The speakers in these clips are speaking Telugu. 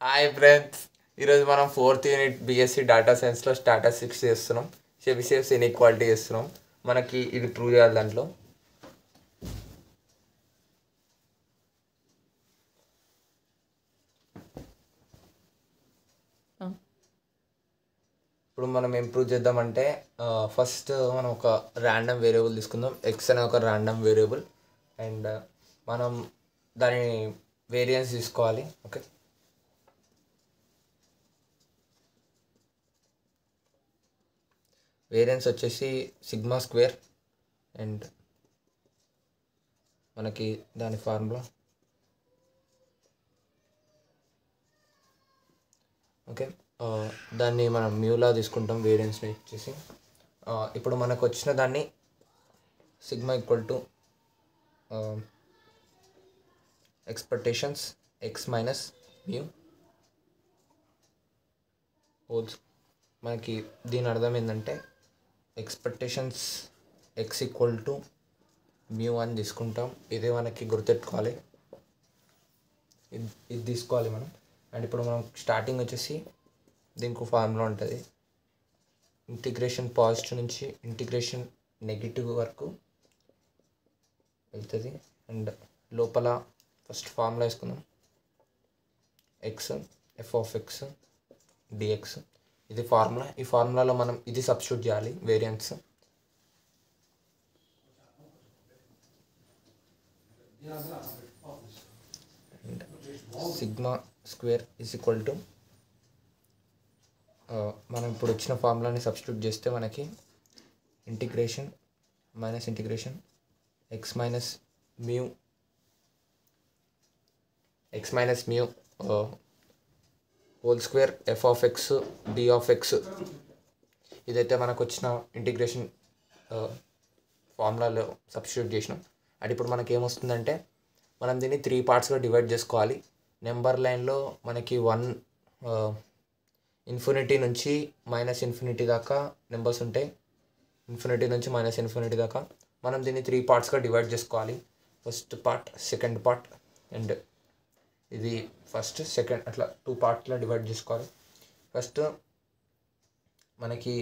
హాయ్ ఫ్రెండ్స్, ఈరోజు మనం ఫోర్త్ యూనిట్ బీఎస్సీ డేటా సైన్స్లో స్టాటిస్టిక్స్ చేస్తున్నాం. చెబిషెవ్స్ ఇన్ఈక్వాలిటీ చేస్తున్నాం. మనకి ఇది ప్రూవ్ చేయాలి. దాంట్లో ఇప్పుడు మనం ఏం ప్రూవ్ చేద్దామంటే ఫస్ట్ మనం ఒక ర్యాండమ్ వేరియబుల్ తీసుకుందాం. ఎక్స్ అనే ఒక ర్యాండమ్ వేరియబుల్ అండ్ మనం దాని వేరియన్స్ తీసుకోవాలి. ఓకే, వేరియన్స్ వచ్చేసి సిగ్మా స్క్వేర్ అండ్ మనకి దాని ఫార్ములా ఓకే. దాన్ని మనం మ్యూలా తీసుకుంటాం వేరియన్స్ని వచ్చేసి. ఇప్పుడు మనకు వచ్చిన దాన్ని sigma equal to expectations X minus mu holes. మనకి దీని అర్థం ఏంటంటే expectations X equal to mu అని తీసుకుంటాం. ఇదే మనకి గుర్తెట్టుకోవాలి, ఇది తీసుకోవాలి మనం. అండ్ ఇప్పుడు మనం స్టార్టింగ్ వచ్చేసి దీనికి ఫార్ములా ఉంటుంది. ఇంటిగ్రేషన్ పాజిటివ్ నుంచి ఇంటిగ్రేషన్ నెగిటివ్ వరకు వెళ్తుంది. అండ్ లోపల ఫస్ట్ ఫార్ములా వేసుకుందాం. X f of x dx, ఇది ఫార్ములా. ఈ ఫార్ములాలో మనం ఇది సబ్స్టిట్యూట్ చేయాలి, variance. And sigma square is equal to మనం ఇప్పుడు వచ్చిన ఫార్ములాని సబ్స్టిట్యూట్ చేస్తే మనకి integration minus integration x minus mu whole square F of X D of x, ఇదైతే మనకు వచ్చిన ఇంటిగ్రేషన్ ఫార్ములాలో సబ్స్టిట్యూట్ చేసినాం. అండ్ ఇప్పుడు మనకి ఏమొస్తుందంటే మనం దీన్ని 3 పార్ట్స్గా డివైడ్ చేసుకోవాలి. నెంబర్ లైన్లో మనకి 1 ఇన్ఫినిటీ నుంచి మైనస్ ఇన్ఫినిటీ దాకా నెంబర్స్ ఉంటాయి. ఇన్ఫినిటీ నుంచి మైనస్ ఇన్ఫినిటీ దాకా మనం దీన్ని 3 పార్ట్స్గా డివైడ్ చేసుకోవాలి. First part, second part and ఇది ఫస్ట్ సెకండ్, అట్లా 2 పార్ట్స్లో డివైడ్ చేసుకోవాలి. ఫస్ట్ మనకి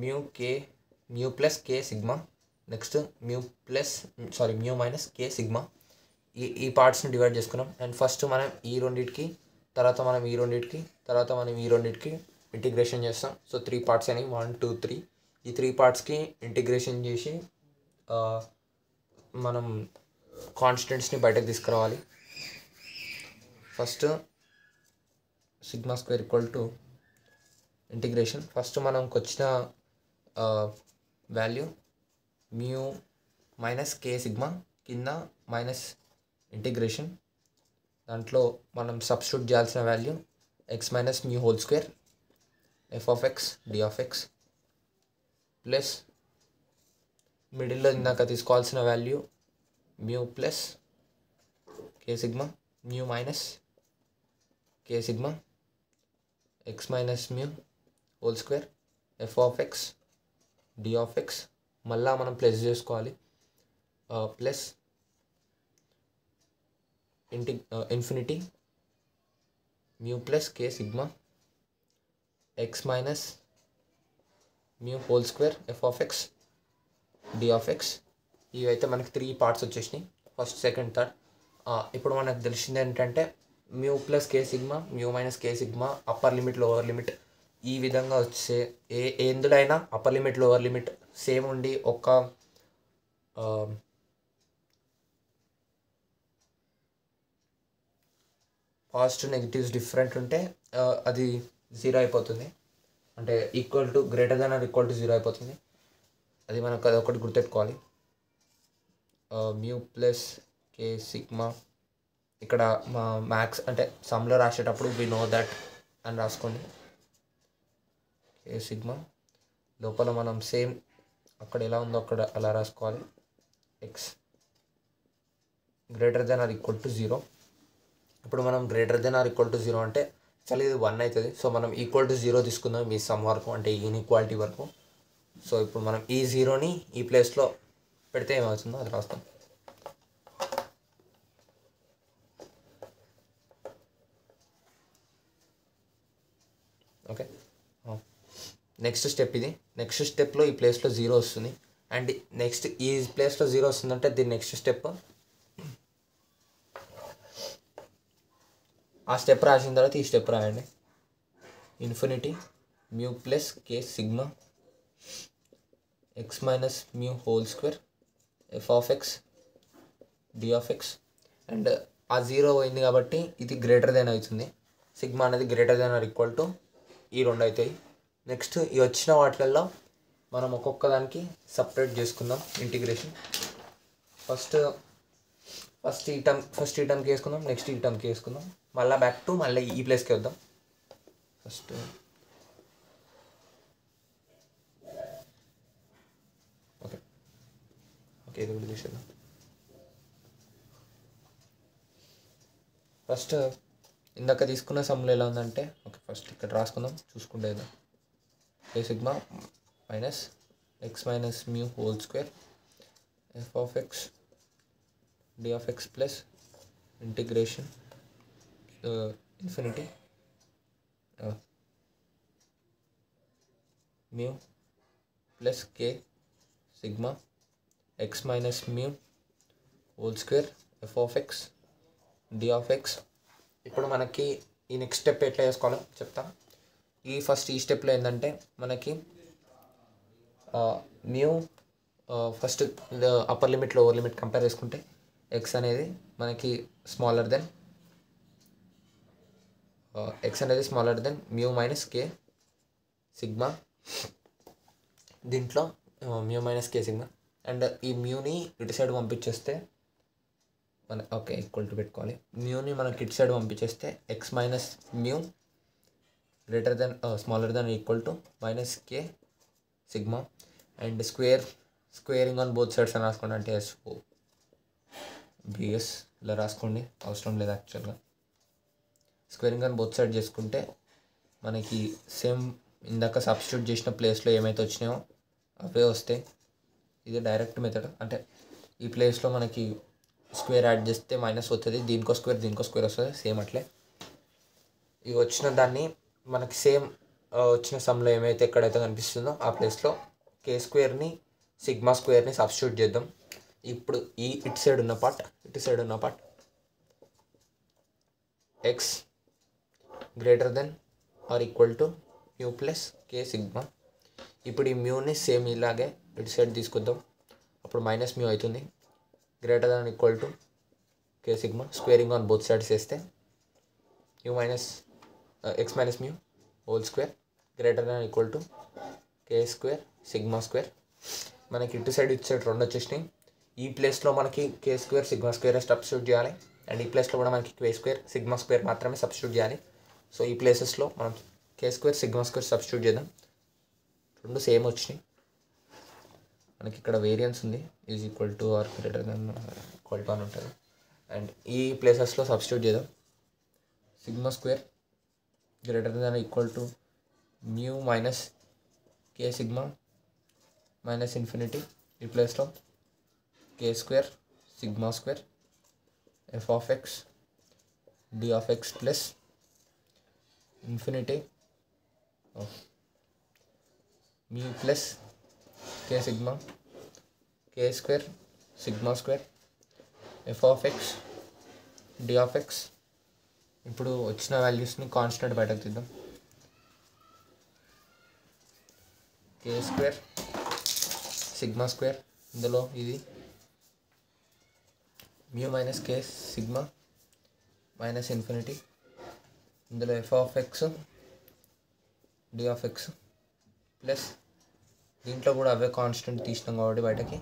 మ్యూ ప్లస్ కే సిగ్మా, నెక్స్ట్ మ్యూ మైనస్ కే సిగ్మా, ఈ పార్ట్స్ని డివైడ్ చేసుకున్నాం. అండ్ ఫస్ట్ మనం ఈ రెండింటికి, తర్వాత మనం ఈ రెండింటికి, తర్వాత మనం ఈ రెండింటికి ఇంటిగ్రేషన్ చేస్తాం. సో 3 పార్ట్స్ అని 1 2 3, ఈ 3 పార్ట్స్కి ఇంటిగ్రేషన్ చేసి మనం కాన్స్టెంట్స్ని బయటకు తీసుకురావాలి. First sigma square equal to integration. First మనకు వచ్చిన వాల్యూ మ్యూ మైనస్ కే సిగ్మా, కింద మైనస్ ఇంటిగ్రేషన్, దాంట్లో మనం సబ్స్టిట్యూట్ చేయాల్సిన value x minus mu whole square F of X D of X plus మిడిల్లో ఇందాక తీసుకోవాల్సిన value mu plus K sigma, mu minus K sigma X minus mu whole square F of X D of x. మళ్ళా మనం ప్లస్ చేసుకోవాలి, plus infinity mu plus K sigma X minus mu whole square F of X D of x. ఇవైతే మనకి 3 పార్ట్స్ వచ్చేసినాయి, ఫస్ట్ సెకండ్ థర్డ్. ఇప్పుడు మనకు తెలిసింది ఏంటంటే మ్యూ ప్లస్ కే సిగ్మా, మ్యూ మైనస్ కే sigma, upper limit lower limit ఈ విధంగా వచ్చే ఎందులో అయినా upper limit lower limit same ఉండి ఒక పాజిటివ్ నెగిటివ్స్ డిఫరెంట్ ఉంటే అది 0 అయిపోతుంది. అంటే equal to greater than or equal to 0 అయిపోతుంది. అది మనకు అది ఒకటి గుర్తెట్టుకోవాలి. మ్యూ ప్లస్ కే సిగ్మా, ఇక్కడ మా మ్యాథ్స్ అంటే సమ్లో రాసేటప్పుడు వి నో దట్ అని రాసుకోండి. కే సిగ్మా లోపల మనం సేమ్ అక్కడ ఎలా ఉందో అక్కడ అలా రాసుకోవాలి. X greater then or equal to 0. ఇప్పుడు మనం greater then or equal to 0 అంటే చాలా ఇది 1 అవుతుంది. సో మనం ఈక్వల్ టు 0 తీసుకుందాం ఈ సమ్ వరకు, అంటే ఇన్ఈక్వాలిటీ వరకు. సో ఇప్పుడు మనం ఈ 0ని ఈ ప్లేస్లో పెడితే ఏమవుతుందో అది రాస్తాం. ఓకే. నెక్స్ట్ స్టెప్ ఇది. నెక్స్ట్ స్టెప్లో ఈ ప్లేస్లో 0 వస్తుంది. అండ్ నెక్స్ట్ ఈ ప్లేస్లో 0 వస్తుందంటే దీని నెక్స్ట్ స్టెప్, ఆ స్టెప్ రాసిన తర్వాత ఈ స్టెప్ రాయండి. Infinity mu plus K sigma X minus mu whole square F of X D of x. And ఆ 0 పోయింది కాబట్టి ఇది గ్రేటర్ దెన్ అవుతుంది. సిగ్మా అనేది greater then or equal to ఈ 2 అవుతాయి. నెక్స్ట్ ఈ వచ్చిన వాటిల్లో మనం ఒక్కొక్క దానికి సపరేట్ చేసుకుందాం ఇంటిగ్రేషన్. ఫస్ట్ ఈ టర్మ్కి వేసుకుందాం, నెక్స్ట్ ఈ టర్మ్కి వేసుకుందాం, మళ్ళీ బ్యాక్ టు మళ్ళీ ఈ ప్లేస్కి వద్దాం. ఫస్ట్ ఓకే ఇది కూడా తీసేద్దాం. ఫస్ట్ ఇందాక తీసుకున్న సమ్లో ఎలా ఉందంటే, ఓకే ఫస్ట్ ఇక్కడ రాసుకుందాం చూసుకుంటే A sigma minus X minus mu whole square F of X D of X plus integration infinity mu plus K sigma X minus mu whole square F of X D of X. ఇప్పుడు మనకి ఈ నెక్స్ట్ స్టెప్ ఎట్లా చేసుకోవాలో చెప్తా. ఈ స్టెప్లో ఏంటంటే మనకి mu first upper limit lower limit compare చేసుకుంటే ఎక్స్ అనేది మనకి స్మాలర్ దెన్ మ్యూ మైనస్ కే సిగ్మా. దీంట్లో mu minus K sigma and ఈ మ్యూని ఇటు సైడ్ పంపించేస్తే ఓకే ఈక్వల్ టు పెట్టుకోవాలి. మ్యూని మనకి ఇటు సైడ్ పంపించేస్తే X minus mu greater than smaller than equal to minus K sigma. And squaring on both sides అని రాసుకోండి, అంటే ఎస్ఓ బిఎస్ ఇలా రాసుకోండి, అవసరం లేదు యాక్చువల్గా. స్క్వేరింగ్ ఆన్ బోత్ సైడ్ చేసుకుంటే మనకి సేమ్ ఇందాక సబ్స్టిట్యూట్ చేసిన ప్లేస్లో ఏమైతే వచ్చినాయో అవే వస్తాయి. ఇది డైరెక్ట్ మెథడ్, అంటే ఈ ప్లేస్లో మనకి స్క్వేర్ యాడ్ చేస్తే మైనస్ అవుతుంది, దీనికో స్క్వేర్ వస్తుంది, సేమ్ అట్లే ఇవి వచ్చిన దాన్ని మనకి సేమ్ వచ్చిన సమ్లో ఏమైతే ఎక్కడైతే కనిపిస్తుందో ఆ ప్లేస్లో కే స్క్వేర్ని సిగ్మా స్క్వేర్ని సబ్స్టిట్యూట్ చేద్దాం. ఇప్పుడు ఈ ఇటు సైడ్ ఉన్న part x greater then or equal to mu plus K sigma. ఇప్పుడు ఈ మ్యూని సేమ్ ఇలాగే ఇటు సైడ్ తీసుకొద్దాం, అప్పుడు మైనస్ మ్యూ అవుతుంది. Greater than equal to k sigma. Squaring on both sides చేస్తే x minus mu whole square greater than equal to k square sigma square. మనకి ఇటు సైడ్ 2 వచ్చేసినాయి. ఈ ప్లేస్లో మనకి k square sigma square substitute చేయాలి, అండ్ ఈ ప్లేస్లో కూడా మనకి కే స్క్వేర్ సిగ్మా స్క్వేర్ మాత్రమే సబ్స్టిట్యూట్ చేయాలి. సో ఈ ప్లేసెస్లో మనం k square sigma square substitute చేద్దాం. 2 సేమ్ వచ్చినాయి. మనకి ఇక్కడ వేరియన్స్ ఉంది, is equal to or greater then equal to అని ఉంటుంది. అండ్ ఈ ప్లేసెస్లో సబ్స్టిట్యూట్ చేద్దాం. Sigma square greater then equal to mu minus K sigma minus infinity. ఈ ప్లేస్లో k square sigma square F of X D of X plus infinity mu plus K sigma K square sigma square F of X D of X. ఇప్పుడు వచ్చిన వాల్యూస్ని కాన్స్టెంట్ బయటకు తీద్దాం. కే స్క్వేర్ సిగ్మా స్క్వేర్, ఇందులో ఇది మ్యూ మైనస్ కే సిగ్మా మైనస్ ఇన్ఫినిటీ, ఇందులో f of X D of X plus దీంట్లో కూడా అవే కాన్స్టెంట్ తీసినాం కాబట్టి బయటకి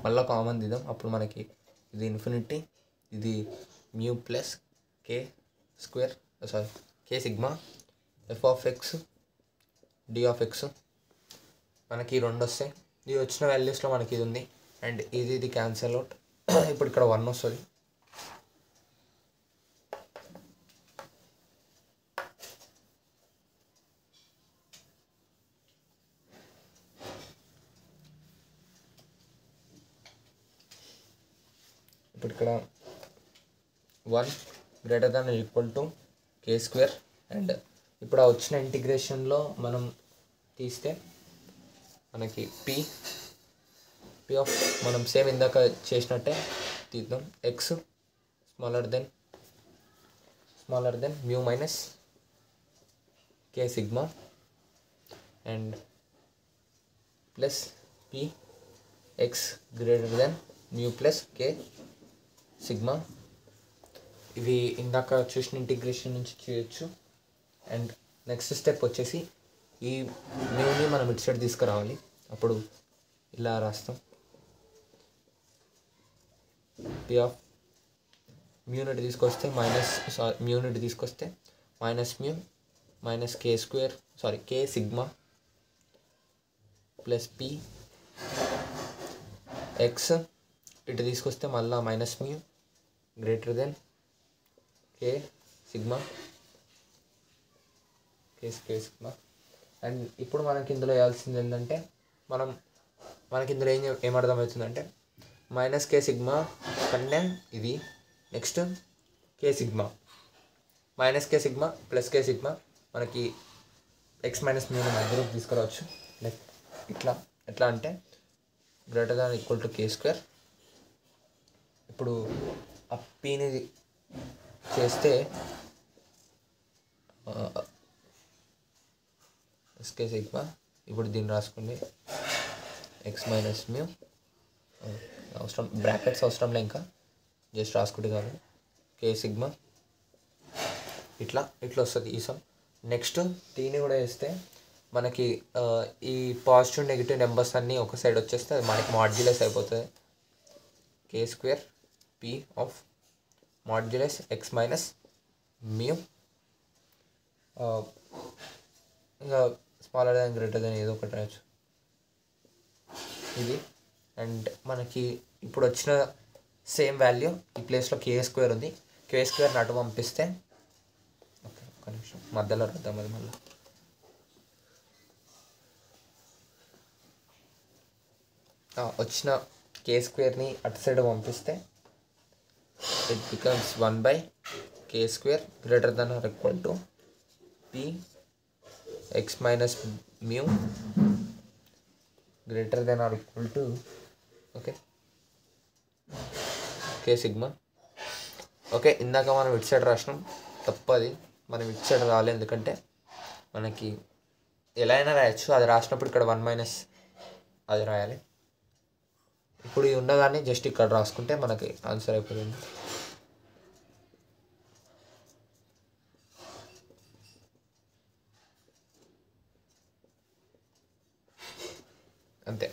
మళ్ళీ కామన్ తీద్దాం. అప్పుడు మనకి ఇది ఇన్ఫినిటీ, ఇది mu plus k square k sigma f of X D of x. మనకి 2 వస్తాయి. ఇది వచ్చిన వాల్యూస్లో మనకి ఇది ఉంది, అండ్ ఇది క్యాన్సల్ అవుట్. ఇప్పుడు ఇక్కడ 1 వస్తుంది. ఇప్పుడు ఇక్కడ 1 greater than equal to k square and ఇప్పుడు ఆ వచ్చిన ఇంటిగ్రేషన్లో మనం తీస్తే మనకి పి ఆఫ్ మనం సేమ్ ఇందాక చేసినట్టే తీద్దాం. X smaller than mu minus K sigma and plus p x greater than mu plus K sigma. ఇవి ఇందాక చూసిన ఇంటిగ్రేషన్ నుంచి చేయొచ్చు. అండ్ నెక్స్ట్ స్టెప్ వచ్చేసి ఈ మ్యూని మనం ఇటు సైడ్ తీసుకురావాలి. అప్పుడు ఇలా రాస్తాం. పి ఆఫ్ మ్యూనిట్ తీసుకొస్తే మ్యూనిట్ తీసుకొస్తే మైనస్ మ్యూ మైనస్ కే square k sigma plus p X ఇటు తీసుకొస్తే మళ్ళీ minus mu greater then K sigma sigma. And ఇప్పుడు మనకి ఇందులో వేయాల్సింది ఏంటంటే మనకి ఇందులో ఏం అర్థమవుతుందంటే మైనస్ కే సిగ్మా కన్నా ఇది నెక్స్ట్ కే సిగ్మా మైనస్ కే సిగ్మా ప్లస్ కే సిగ్మా మనకి ఎక్స్ మైనస్ మ్యూని మధ్యలోకి తీసుకురావచ్చు. లైక్ ఎట్లా అంటే greater than equal to k square. ఇప్పుడు ఆ పీని చేస్తే ఎస్కే సిగ్మా. ఇప్పుడు దీన్ని రాసుకోండి ఎక్స్ మైనస్ మ్యూ అవసరం బ్రాకెట్స్ అవసరంలే, ఇంకా జస్ట్ రాసుకుంటే కాదు కే సిగ్మా ఇట్లా వస్తుంది ఈ సమ్. నెక్స్ట్ దీన్ని కూడా వేస్తే మనకి ఈ పాజిటివ్ నెగిటివ్ నెంబర్స్ అన్నీ ఒక సైడ్ వచ్చేస్తే అది మనకి మాడ్యులస్ అయిపోతుంది. K square p of modulus x minus mu ఇంకా స్మాలర్ దాన్ గ్రేటర్ దాన్ ఏదో ఒకటి రాయొచ్చు ఇది. అండ్ మనకి ఇప్పుడు వచ్చిన సేమ్ వాల్యూ ఈ ప్లేస్లో కే స్క్వేర్ ఉంది. కే స్క్వేర్ అటు పంపిస్తే ఓకే ఒక్క నిమిషం మధ్యలో రాద్దాం అది మళ్ళీ. వచ్చిన కే స్క్వేర్ని అటు సైడ్ పంపిస్తే it becomes 1/k square greater then or equal to p x minus mu greater then or equal to okay k sigma. Okay ఇందాక మనం ఇటు సైడ్ రాసినాం తప్పది, మనం ఇటు సైడ్ రాలేదు ఎందుకంటే మనకి ఎలా అయినా రాయొచ్చు. అది రాసినప్పుడు ఇక్కడ 1 - అది రాయాలి. ఇప్పుడు ఈ ఉన్నదాన్ని జస్ట్ ఇక్కడ రాసుకుంటే మనకి ఆన్సర్ అయిపోతుంది. అంతే.